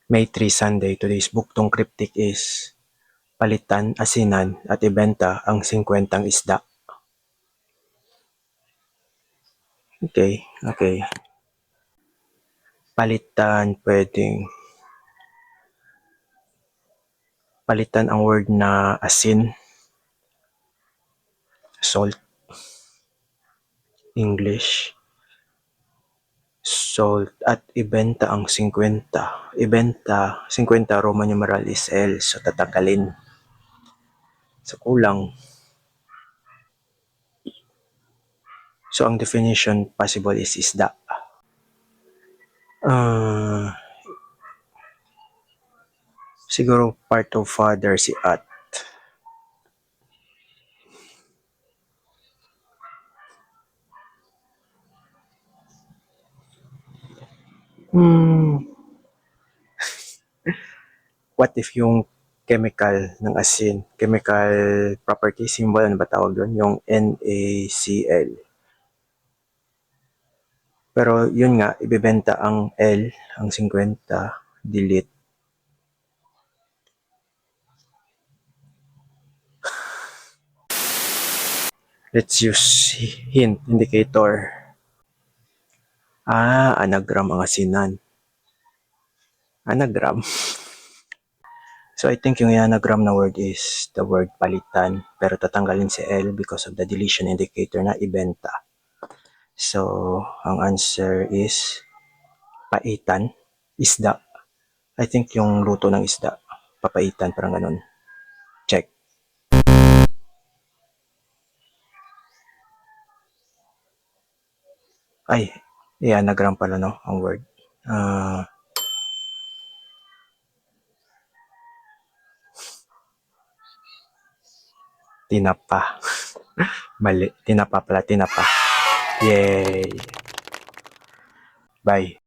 May 3 Sunday, today's buktong cryptic is palitan, asinan, at ibenta ang 50 isda. Okay. Palitan, palitan ang word na asin, salt, English, salt, at ibenta ang 50. Ibenta, 50 Roman numeral is L, so tatagalin. So kulang. So ang definition possible is isda. Siguro part of father si at. What if yung chemical ng asin, chemical property symbol, ano ba tawag doon? Yung NaCl. Pero yun nga, ibebenta ang L, ang 50, delete. Let's use hint, indicator. Anagram ang asinan. Anagram. So I think yung anagram na word is the word palitan, pero tatanggalin si L because of the deletion indicator na ibenta. So ang answer is paitan, isda. I think yung luto ng isda, papaitan, parang ganun. Check. Ay, anagram pala no, ang word. Tinapa. Mali, tinapa pala, tinapa. Yay! Bye.